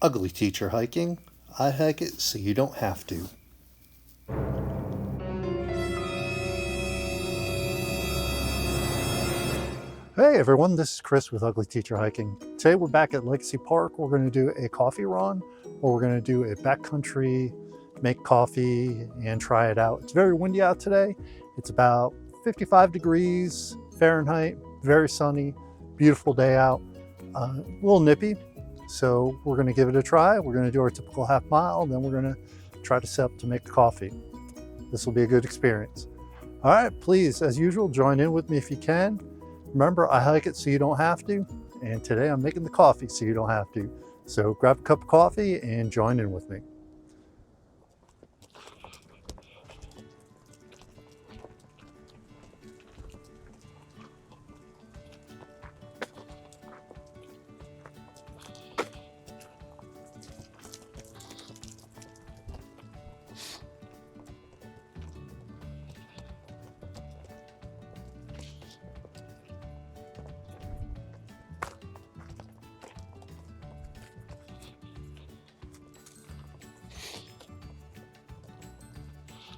Ugly Teacher Hiking. I hike it so you don't have to. Hey everyone, this is Chris with Ugly Teacher Hiking. Today we're back at Legacy Park. We're going to do a coffee run, or we're going to do a backcountry, make coffee and try it out. It's very windy out today. It's about 55 degrees Fahrenheit, very sunny, beautiful day out. A little nippy, so we're going to give it a try. We're going to do our typical half mile, then we're going to try to set up to make coffee. This will be a good experience. All right, please, as usual, join in with me if you can. Remember, I hike it so you don't have to, and today I'm making the coffee so you don't have to. So grab a cup of coffee and join in with me.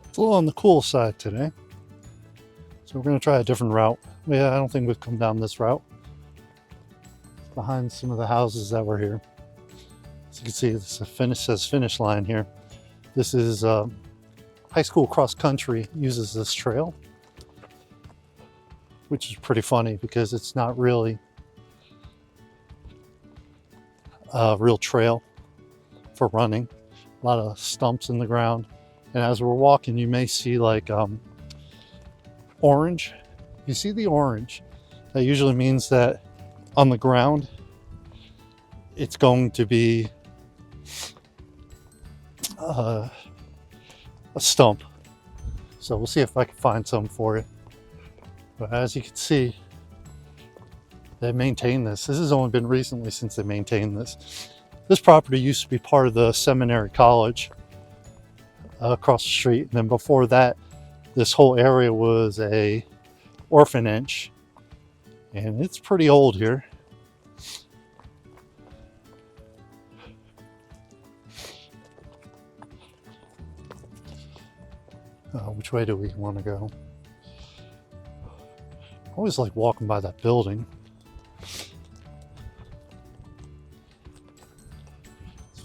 It's a little on the cool side today, so we're going to try a different route. Yeah, I don't think we've come down this route. It's behind some of the houses that were here. As you can see, this says finish line here. This is high school cross country uses this trail, which is pretty funny because it's not really a real trail for running. A lot of stumps in the ground. And as we're walking, you may see like orange. You see the orange. That usually means that on the ground, it's going to be a stump. So we'll see if I can find some for you. But as you can see, they maintain this. This has only been recently since they maintained this. This property used to be part of the seminary college across the street. And then before that, this whole area was a orphanage. And it's pretty old here. Which way do we want to go? I always like walking by that building. It's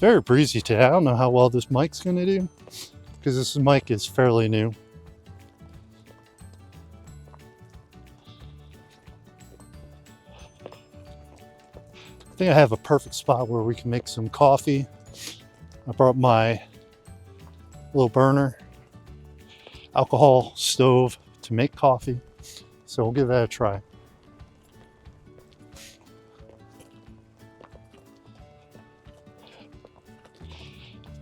very breezy today. I don't know how well this mic's going to do, because this mic is fairly new. I think I have a perfect spot where we can make some coffee. I brought my little burner alcohol stove to make coffee, so we'll give that a try.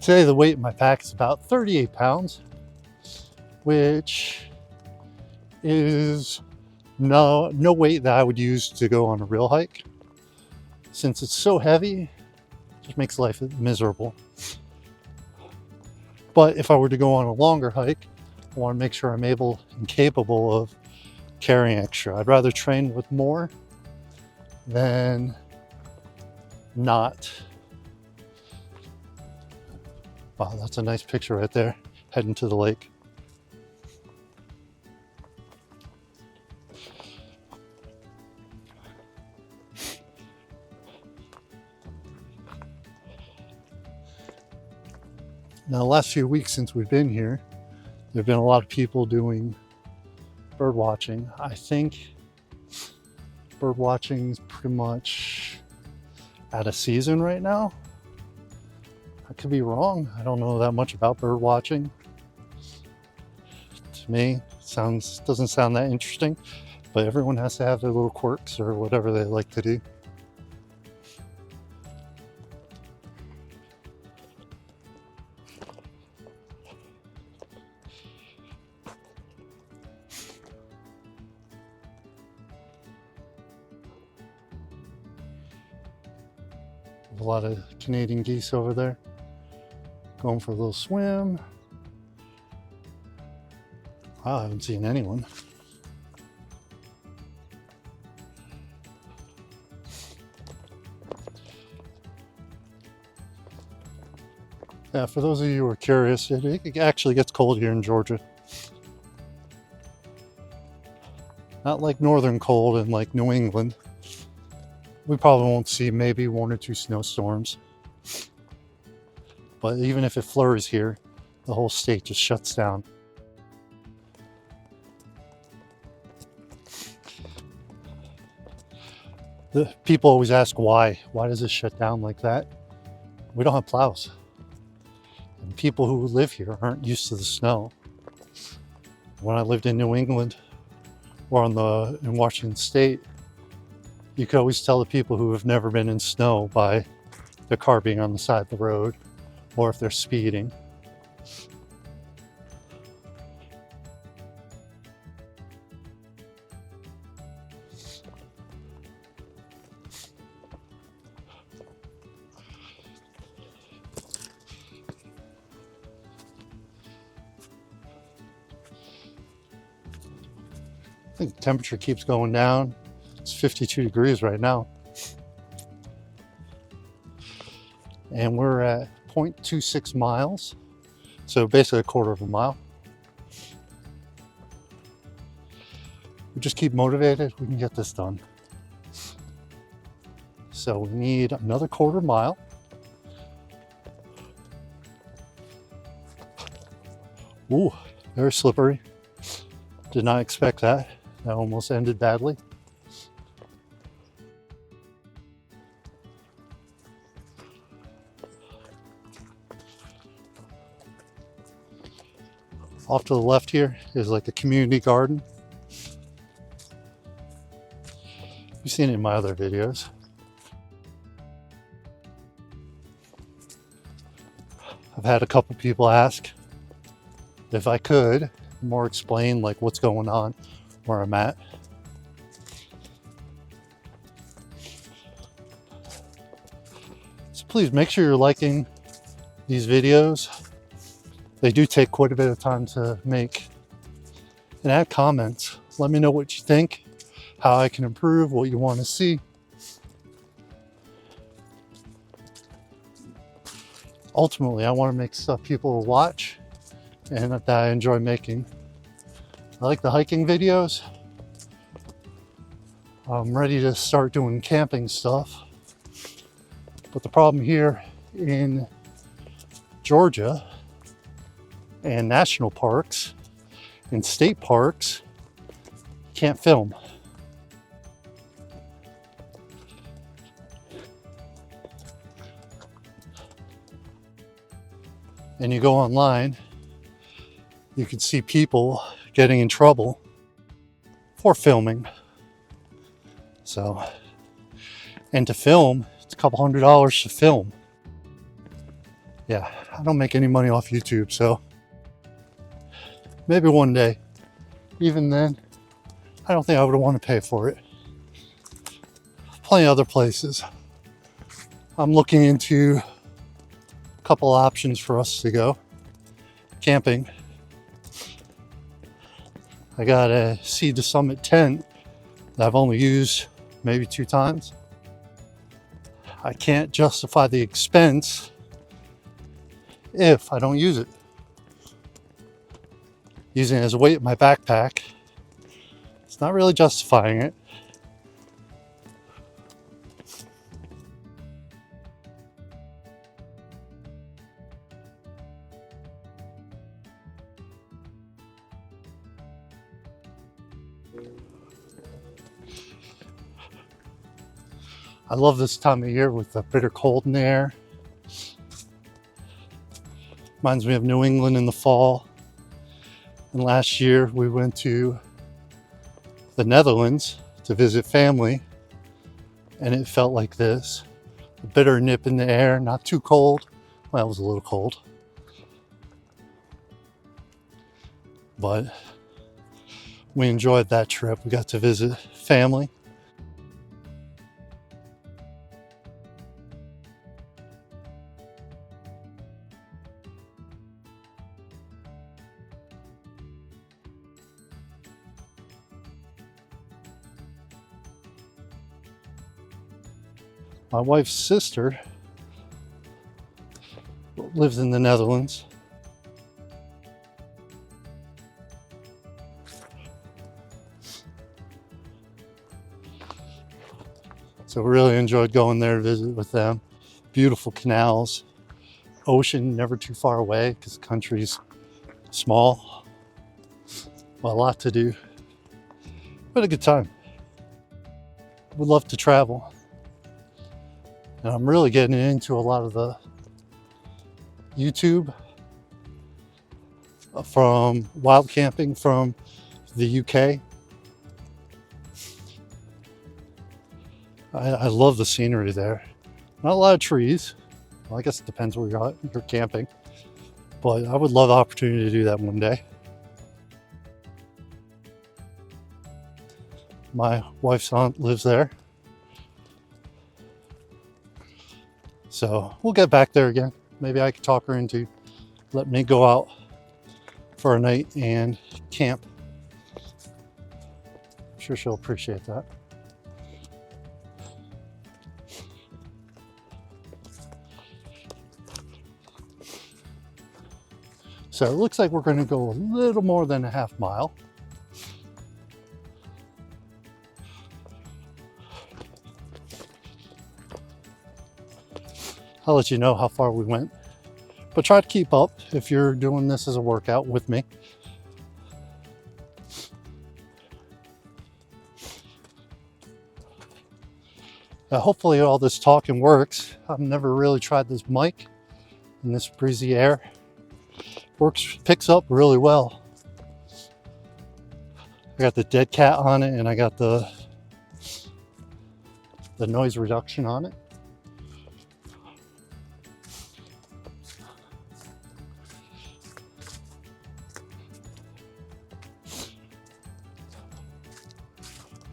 Today the weight in my pack is about 38 pounds, which is no weight that I would use to go on a real hike. Since it's so heavy, it just makes life miserable. But if I were to go on a longer hike, I want to make sure I'm able and capable of carrying extra. I'd rather train with more than not. Wow, that's a nice picture right there, heading to the lake. Now, the last few weeks since we've been here, there have been a lot of people doing bird watching. I think bird watching is pretty much out of season right now. I could be wrong. I don't know that much about bird watching. To me, doesn't sound that interesting, but everyone has to have their little quirks or whatever they like to do. A lot of Canadian geese over there going for a little swim. Wow, I haven't seen anyone. Yeah, for those of you who are curious, it actually gets cold here in Georgia. Not like northern cold in like New England. We probably won't see maybe 1 or 2 snowstorms. But even if it flurries here, the whole state just shuts down. The people always ask why. Why does it shut down like that? We don't have plows. And people who live here aren't used to the snow. When I lived in New England or in Washington State, you could always tell the people who have never been in snow by their car being on the side of the road or if they're speeding. I think the temperature keeps going down. It's 52 degrees right now. And we're at 0.26 miles. So basically a quarter of a mile. We just keep motivated, we can get this done. So we need another quarter mile. Ooh, very slippery. Did not expect that. That almost ended badly. Off to the left here is like a community garden. You've seen it in my other videos. I've had a couple people ask if I could more explain like what's going on where I'm at. So please make sure you're liking these videos. They do take quite a bit of time to make. And add comments. Let me know what you think, how I can improve, what you want to see. Ultimately, I want to make stuff people will watch and that I enjoy making. I like the hiking videos. I'm ready to start doing camping stuff. But the problem here in Georgia and national parks and state parks, you can't film. And you go online, you can see people getting in trouble for filming. So, and to film, it's a couple $100 to film. Yeah, I don't make any money off YouTube, so maybe one day. Even then, I don't think I would want to pay for it. Plenty of other places. I'm looking into a couple options for us to go camping. I got a Sea to Summit tent that I've only used maybe 2 times. I can't justify the expense if I don't use it. Using it as a weight in my backpack, it's not really justifying it. I love this time of year with the bitter cold in the air. Reminds me of New England in the fall. And last year we went to the Netherlands to visit family, and it felt like this. A bitter nip in the air, not too cold. Well, it was a little cold. But we enjoyed that trip. We got to visit family. My wife's sister lives in the Netherlands. So we really enjoyed going there to visit with them. Beautiful canals, ocean never too far away because the country's small. Well, a lot to do, but a good time. Would love to travel. And I'm really getting into a lot of the YouTube from wild camping from the UK. I love the scenery there. Not a lot of trees. Well, I guess it depends where you're camping. But I would love the opportunity to do that one day. My wife's aunt lives there. So we'll get back there again. Maybe I could talk her into letting me go out for a night and camp. I'm sure she'll appreciate that. So it looks like we're going to go a little more than a half mile. I'll let you know how far we went, but try to keep up if you're doing this as a workout with me. Hopefully all this talking works. I've never really tried this mic in this breezy air. Picks up really well. I got the dead cat on it and I got the noise reduction on it.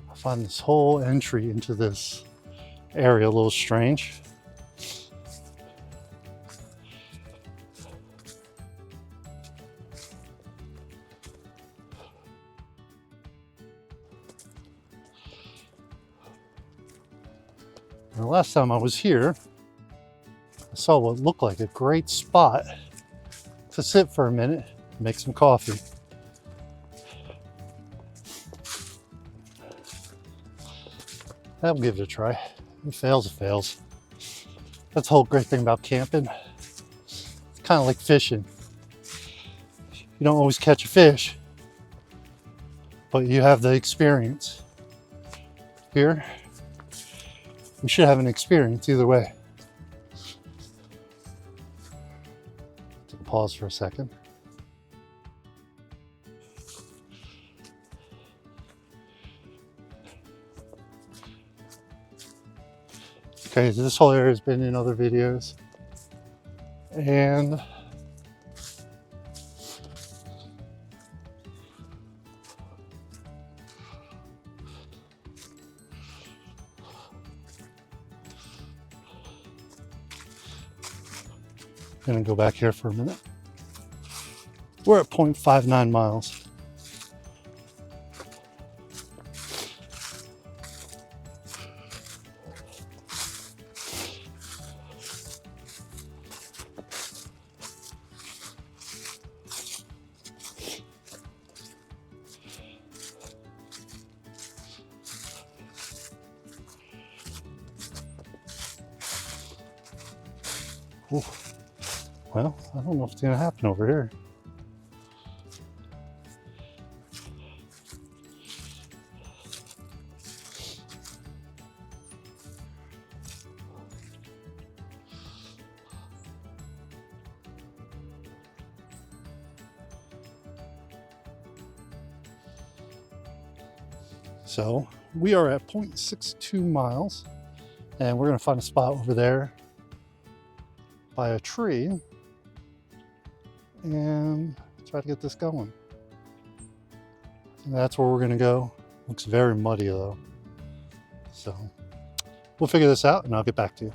I find this whole entry into this area a little strange. The last time I was here, I saw what looked like a great spot to sit for a minute and make some coffee. I'll give it a try. If it fails, it fails. That's the whole great thing about camping. It's kind of like fishing. You don't always catch a fish, but you have the experience. Here, we should have an experience either way. Take a pause for a second. Okay, so this whole area has been in other videos. And I'm gonna go back here for a minute. We're at 0.59 miles. Ooh. Well, I don't know if it's gonna happen over here. So we are at 0.62 miles and we're gonna find a spot over there by a tree and try to get this going. And that's where we're gonna go. Looks very muddy though. So we'll figure this out and I'll get back to you.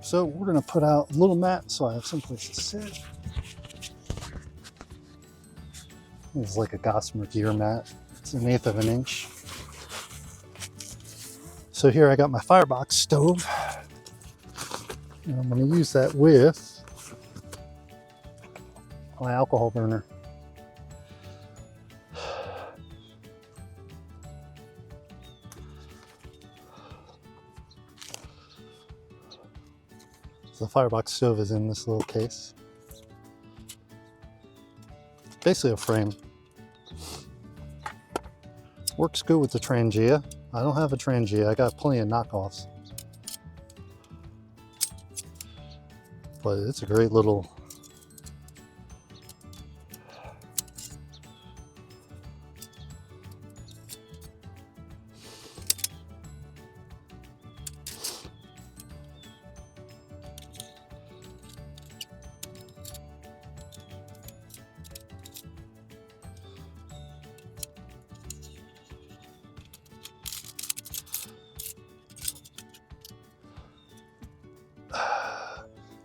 So we're gonna put out a little mat so I have someplace to sit. It's like a Gossamer gear mat. It's 1/8 of an inch. So here I got my firebox stove. And I'm going to use that with my alcohol burner. So the firebox stove is in this little case. It's basically a frame. Works good with the Trangia. I don't have a Trangia. I got plenty of knockoffs. But it's a great little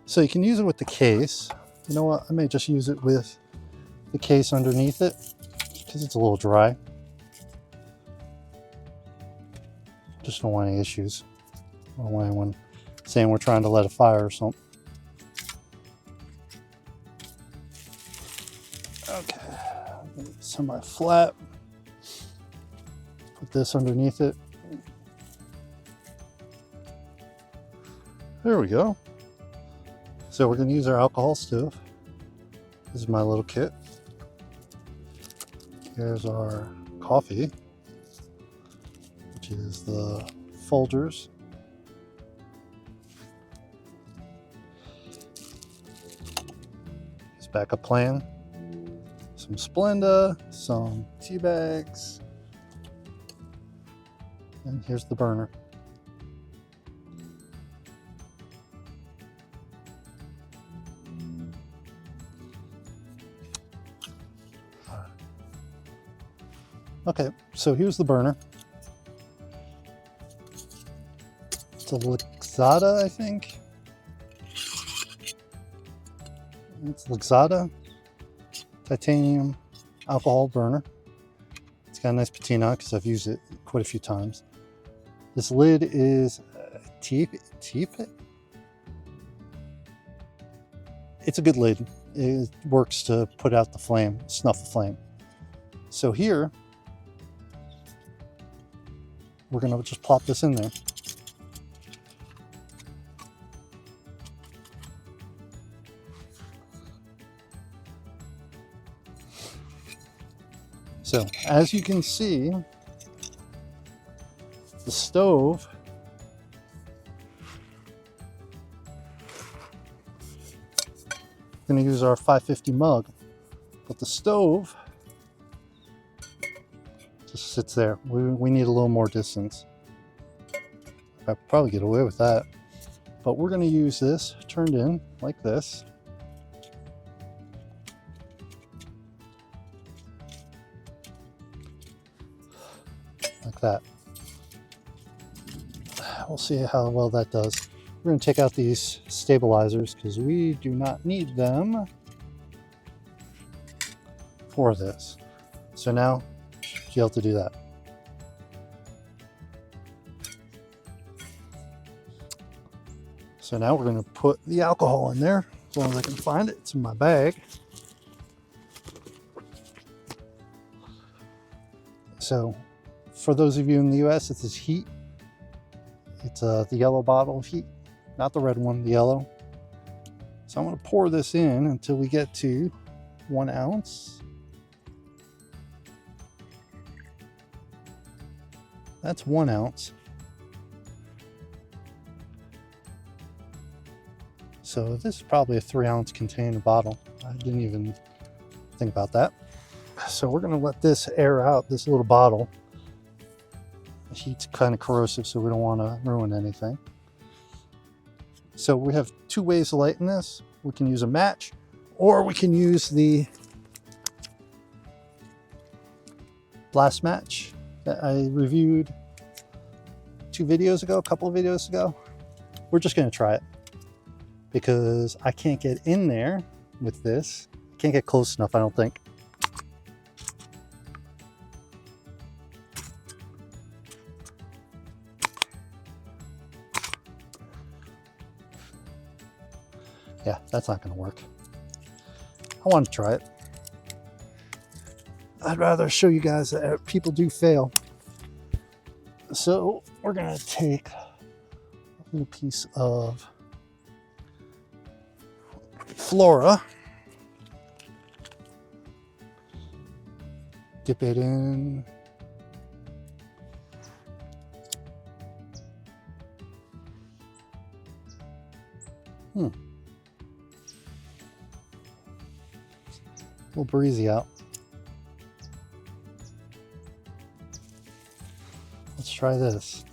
so you can use it with the case. You know what? I may just use it with the case underneath it because it's a little dry. Just don't want any issues. I don't want anyone saying we're trying to light a fire or something. Okay, semi-flat. Put this underneath it. There we go. So we're going to use our alcohol stove. This is my little kit. Here's our coffee, which is the Folgers. His backup plan. Some Splenda, some tea bags, and here's the burner. Okay, so here's the burner. It's a Luxada, I think. It's Luxada titanium alcohol burner. It's got a nice patina because I've used it quite a few times. This lid is teep. It's a good lid. It works to put out the flame, snuff the flame. So here, we're gonna just plop this in there. So as you can see, the stove going to use our 550 mug, but the stove just sits there. We need a little more distance. I'll probably get away with that, but we're going to use this turned in like this. Like that. We'll see how well that does. We're going to take out these stabilizers because we do not need them for this. So now you're able to do that. So now we're going to put the alcohol in there as long as I can find it. It's in my bag. So for those of you in the US, this is heat. It's the yellow bottle of heat, not the red one, the yellow. So I'm going to pour this in until we get to 1 ounce. That's 1 ounce. So this is probably a 3-ounce container bottle. I didn't even think about that. So we're going to let this air out, this little bottle. The heat's kind of corrosive, so we don't want to ruin anything. So we have 2 ways to lighten this. We can use a match, or we can use the blast match that I reviewed a couple of videos ago. We're just going to try it because I can't get in there with this. I can't get close enough, I don't think. Yeah, that's not gonna work. I want to try it. I'd rather show you guys that people do fail. So we're gonna take a little piece of Flora, dip it in. A little breezy out. Let's try this.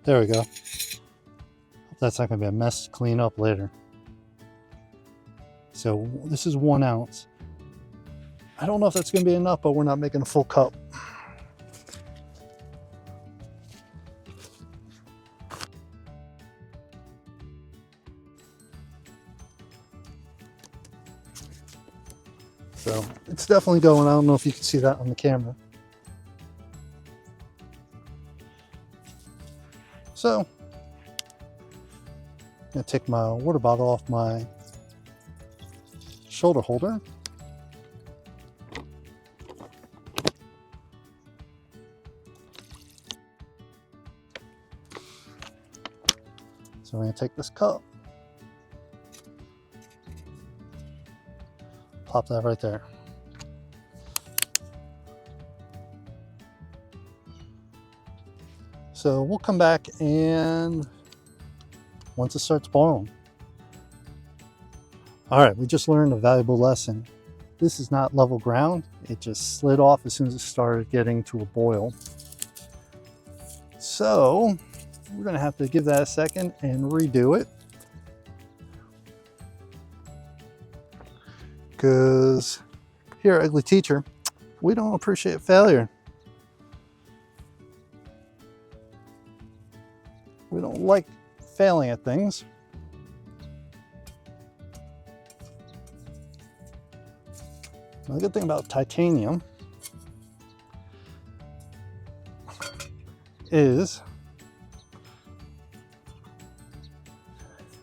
There we go. Hope that's not going to be a mess to clean up later. So this is 1 ounce. I don't know if that's going to be enough, but we're not making a full cup. So it's definitely going. I don't know if you can see that on the camera. So I'm going to take my water bottle off my shoulder holder. So we're going to take this cup, pop that right there. So we'll come back and once it starts boiling. All right, we just learned a valuable lesson. This is not level ground. It just slid off as soon as it started getting to a boil. So we're gonna have to give that a second and redo it. Because here at Ugly Teacher, we don't appreciate failure. We don't like failing at things. The good thing about titanium is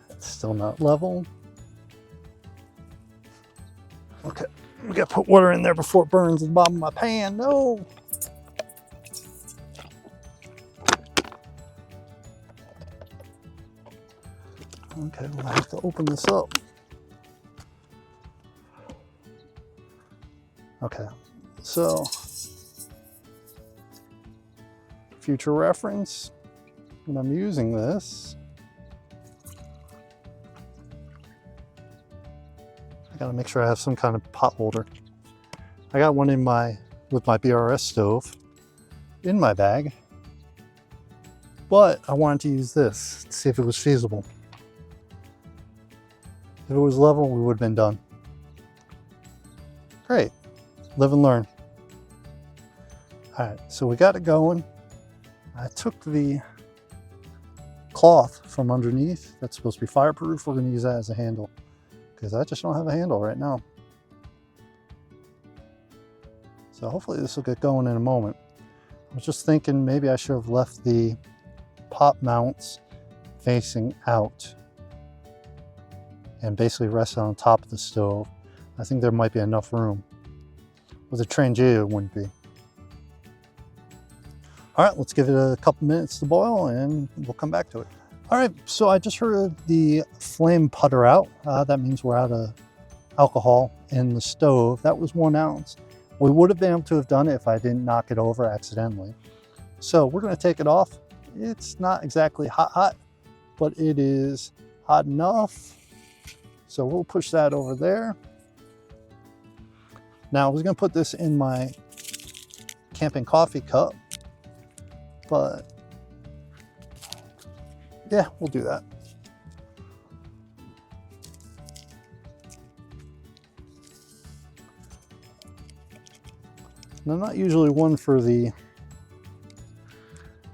it's still not level. Okay, we gotta put water in there before it burns the bottom of my pan. No! Okay, we'll have to open this up. Okay, so future reference, when I'm using this, I gotta make sure I have some kind of pot holder. I got one in with my BRS stove in my bag, but I wanted to use this to see if it was feasible. If it was level, we would have been done. Great, live and learn. All right, so we got it going. I took the cloth from underneath. That's supposed to be fireproof. We're gonna use that as a handle because I just don't have a handle right now. So hopefully this will get going in a moment. I was just thinking maybe I should have left the pot mounts facing out and basically rest on top of the stove. I think there might be enough room. With a Trangia, it wouldn't be. All right, let's give it a couple minutes to boil and we'll come back to it. All right, so I just heard the flame putter out. That means we're out of alcohol in the stove. That was 1 ounce. We would have been able to have done it if I didn't knock it over accidentally. So we're gonna take it off. It's not exactly hot, but it is hot enough. So we'll push that over there. Now I was gonna put this in my camping coffee cup, but yeah, we'll do that. And I'm not usually one for the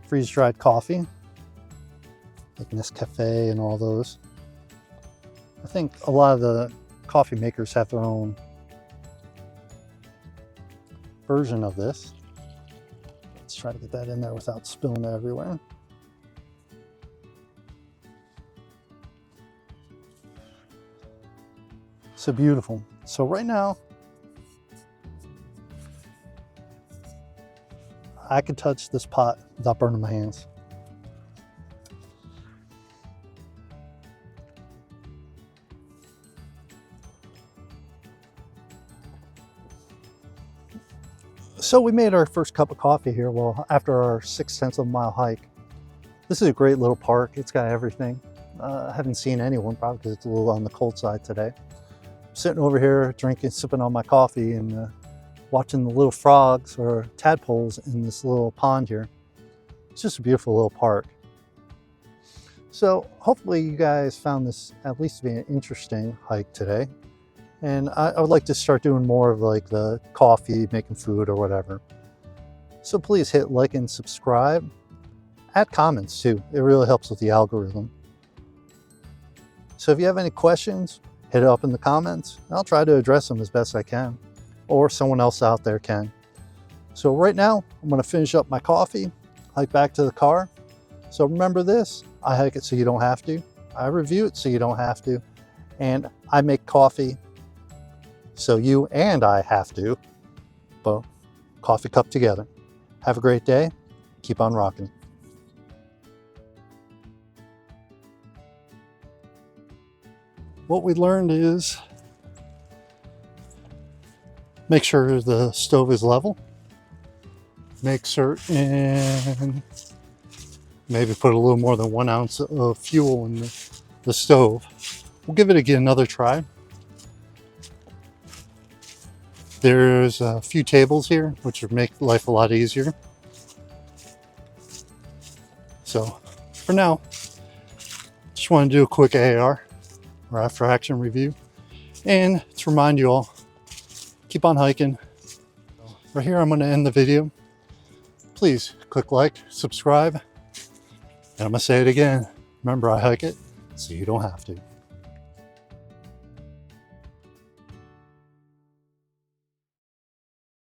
freeze-dried coffee, like Nescafe and all those. I think a lot of the coffee makers have their own version of this. Let's try to get that in there without spilling it everywhere. So beautiful. So right now, I could touch this pot without burning my hands. So we made our first cup of coffee here, well, after our 6/10 of a mile hike. This is a great little park. It's got everything. I haven't seen anyone, probably because it's a little on the cold side today. Sitting over here drinking, sipping on my coffee and watching the little frogs or tadpoles in this little pond here. It's just a beautiful little park. So hopefully you guys found this at least to be an interesting hike today. And I would like to start doing more of like the coffee, making food or whatever. So please hit like and subscribe. Add comments too. It really helps with the algorithm. So if you have any questions, hit it up in the comments. I'll try to address them as best I can, or someone else out there can. So right now, I'm gonna finish up my coffee, hike back to the car. So remember this, I hike it so you don't have to. I review it so you don't have to. And I make coffee so you and I have to. But coffee cup together. Have a great day. Keep on rocking. What we learned is make sure the stove is level. Make certain, maybe put a little more than 1 ounce of fuel in the stove. We'll give it again another try. There's a few tables here, which would make life a lot easier. So for now, just want to do a quick AAR, or after action review, and to remind you all, keep on hiking. Right here, I'm going to end the video. Please click like, subscribe, and I'm going to say it again. Remember, I hike it so you don't have to.